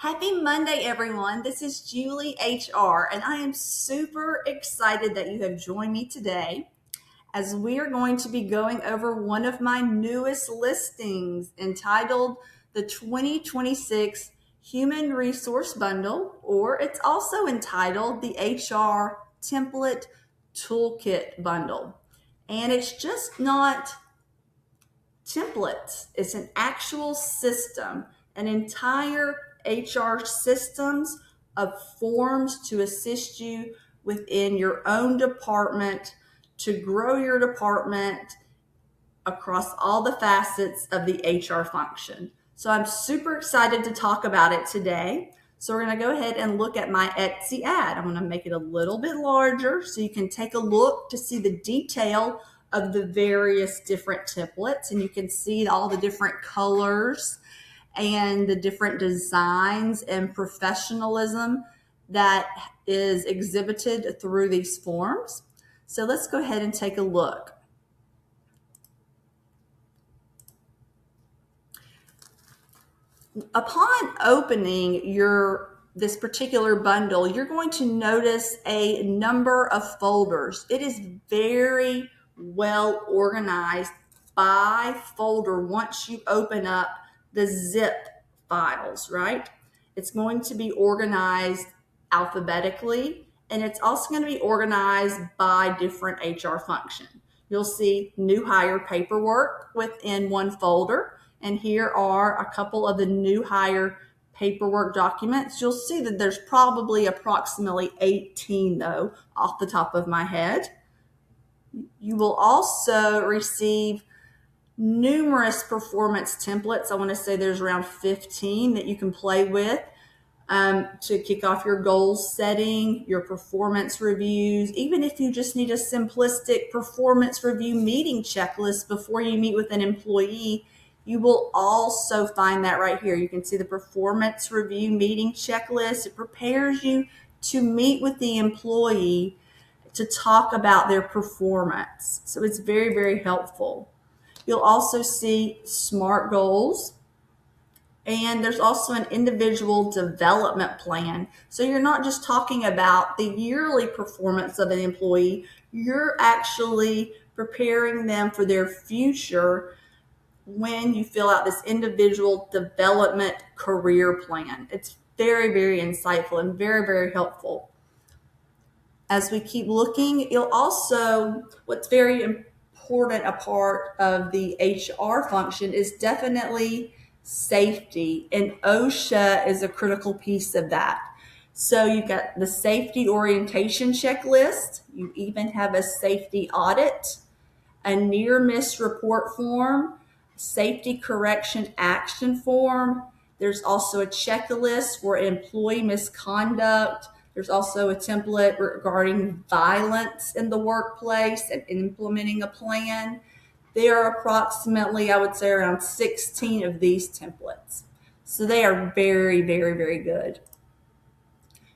Happy Monday, everyone. This is Julie HR, and I am super excited that you have joined me today as we are going to be going over one of my newest listings entitled the 2026 Human Resource Bundle, or it's also entitled the HR Template Toolkit Bundle. And it's just not templates, it's an actual system, an entire HR systems of forms to assist you within your own department to grow your department across all the facets of the HR function. So I'm super excited to talk about it today. So we're going to go ahead and look at my Etsy ad. I'm going to make it a little bit larger so you can take a look to see the detail of the various different templates, and you can see all the different colors and the different designs and professionalism that is exhibited through these forms. So let's go ahead and take a look. Upon opening this particular bundle, you're going to notice a number of folders. It is very well organized by folder once you open up the zip files, right? It's going to be organized alphabetically, and it's also going to be organized by different HR function. You'll see new hire paperwork within one folder, and here are a couple of the new hire paperwork documents. You'll see that there's probably approximately 18 though, off the top of my head. You will also receive numerous performance templates. I want to say there's around 15 that you can play with to kick off your goal setting, your performance reviews. Even if you just need a simplistic performance review meeting checklist before you meet with an employee, you will also find that right here. You can see the performance review meeting checklist. It prepares you to meet with the employee to talk about their performance. So it's very, very helpful. You'll also see SMART goals, and there's also an individual development plan. So you're not just talking about the yearly performance of an employee, you're actually preparing them for their future when you fill out this individual development career plan. It's very, very insightful and very, very helpful. As we keep looking, what's very important a part of the HR function is definitely safety, and OSHA is a critical piece of that. So you've got the safety orientation checklist. You even have a safety audit, a near miss report form, safety correction action form. There's also a checklist for employee misconduct. There's also a template regarding violence in the workplace and implementing a plan. There are approximately, I would say, around 16 of these templates. So they are very, very, very good.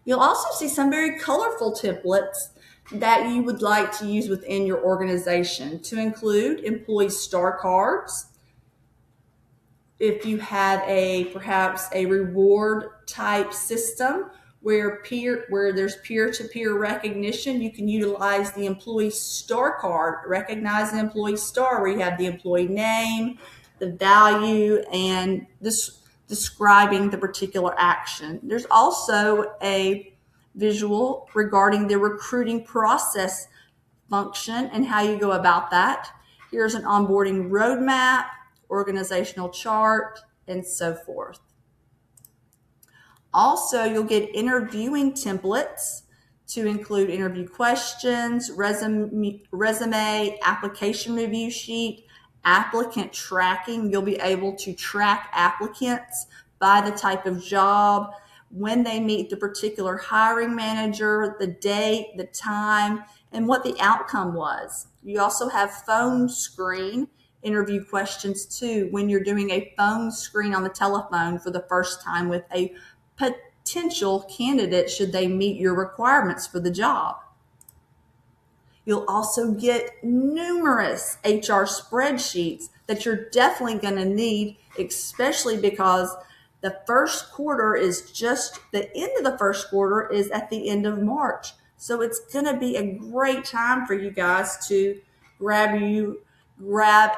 You'll also see some very colorful templates that you would like to use within your organization, to include employee star cards. If you have perhaps a reward type system where there's peer-to-peer recognition, you can utilize the employee star card, recognize the employee star, where you have the employee name, the value, and describing the particular action. There's also a visual regarding the recruiting process function and how you go about that. Here's an onboarding roadmap, organizational chart, and so forth. Also, you'll get interviewing templates to include interview questions, resume, application review sheet, applicant tracking. You'll be able to track applicants by the type of job, when they meet the particular hiring manager, the date, the time, and what the outcome was. You also have phone screen interview questions too, when you're doing a phone screen on the telephone for the first time with a potential candidate should they meet your requirements for the job. You'll also get numerous HR spreadsheets that you're definitely going to need, especially because The first quarter is just the end of the first quarter is at the end of March. So it's going to be a great time for you guys to grab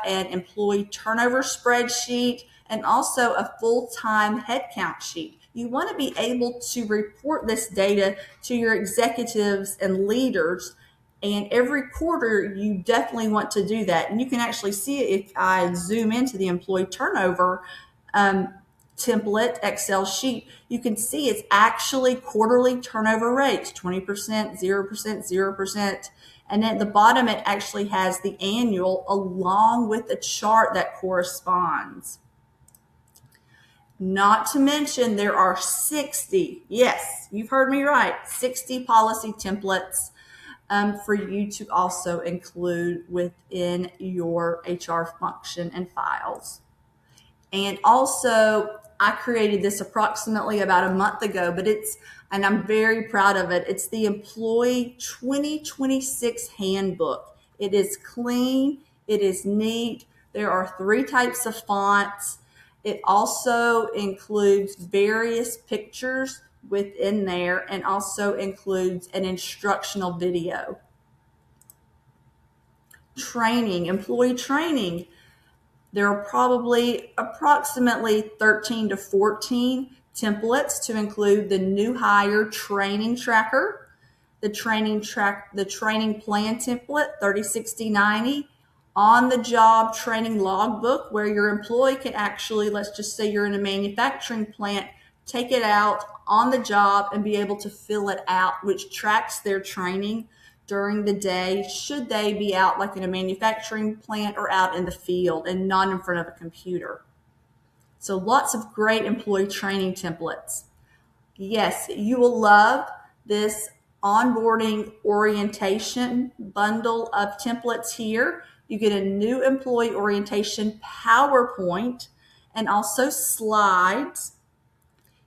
an employee turnover spreadsheet and also a full-time headcount sheet. You want to be able to report this data to your executives and leaders, and every quarter you definitely want to do that. And you can actually see it if I zoom into the employee turnover template Excel sheet. You can see it's actually quarterly turnover rates, 20%, 0%, 0%. And at the bottom, it actually has the annual along with a chart that corresponds. Not to mention there are 60, yes, you've heard me right, 60 policy templates for you to also include within your HR function and files. And also, I created this approximately about a month ago, and I'm very proud of it. It's the Employee 2026 Handbook. It is clean. It is neat. There are 3 types of fonts. It also includes various pictures within there and also includes an instructional video. Training, employee training. There are probably approximately 13 to 14 templates to include the new hire training tracker, the training plan template, 30, 60, 90, on the job training logbook where your employee can actually, let's just say you're in a manufacturing plant, take it out on the job and be able to fill it out, which tracks their training during the day, should they be out like in a manufacturing plant or out in the field and not in front of a computer. So lots of great employee training templates. Yes, you will love this onboarding orientation bundle of templates here. You get a new employee orientation PowerPoint and also slides.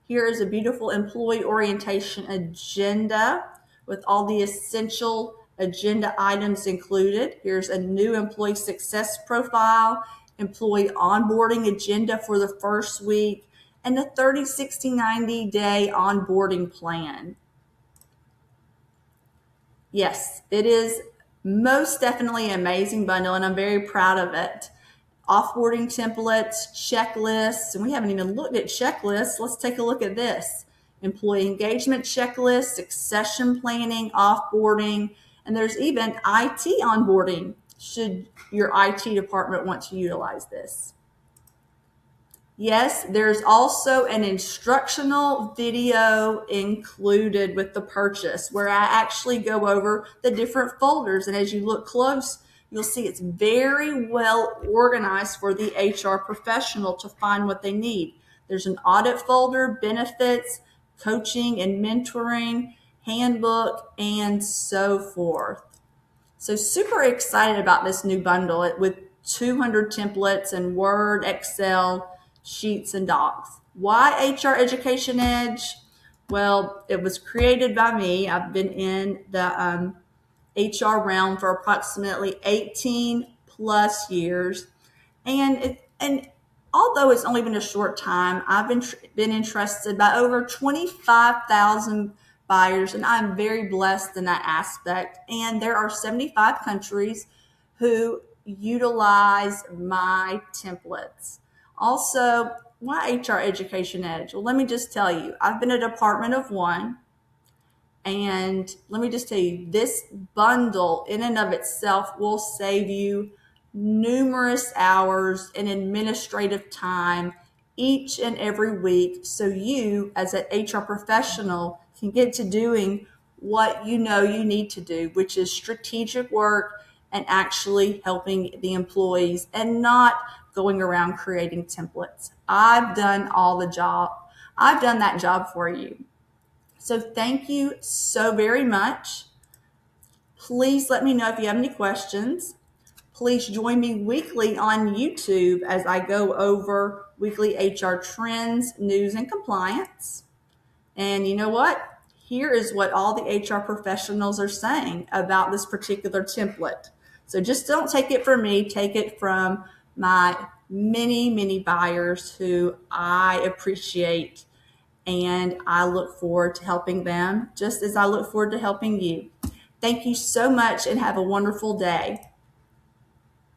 Here is a beautiful employee orientation agenda with all the essential agenda items included. Here's a new employee success profile, employee onboarding agenda for the first week, and a 30, 60, 90-day onboarding plan. Yes, it is most definitely an amazing bundle, and I'm very proud of it. Offboarding templates, checklists, and we haven't even looked at checklists. Let's take a look at this. Employee engagement checklist, succession planning, offboarding, and there's even IT onboarding should your IT department want to utilize this. Yes, there's also an instructional video included with the purchase where I actually go over the different folders, and as you look close, you'll see it's very well organized for the HR professional to find what they need. There's an audit folder, benefits, coaching and mentoring, handbook, and so forth. So super excited about this new bundle with 200 templates and Word, Excel, sheets, and docs. Why HR Education Edge? Well, it was created by me. I've been in the HR realm for approximately 18 plus years. And although it's only been a short time, I've been entrusted by over 25,000 buyers, and I'm very blessed in that aspect. And there are 75 countries who utilize my templates. Also, why HR Education Edge? Well, let me just tell you, I've been a department of one. And let me just tell you, this bundle in and of itself will save you numerous hours in administrative time each and every week. So you, as an HR professional, can get to doing what you know you need to do, which is strategic work and actually helping the employees and not going around creating templates. I've done that job for you. So thank you so very much. Please let me know if you have any questions. Please join me weekly on YouTube as I go over weekly HR trends, news, and compliance. And you know what? Here is what all the HR professionals are saying about this particular template. So just don't take it from me, take it from my many buyers who I appreciate, and I look forward to helping them just as I look forward to helping you. Thank you so much and have a wonderful day.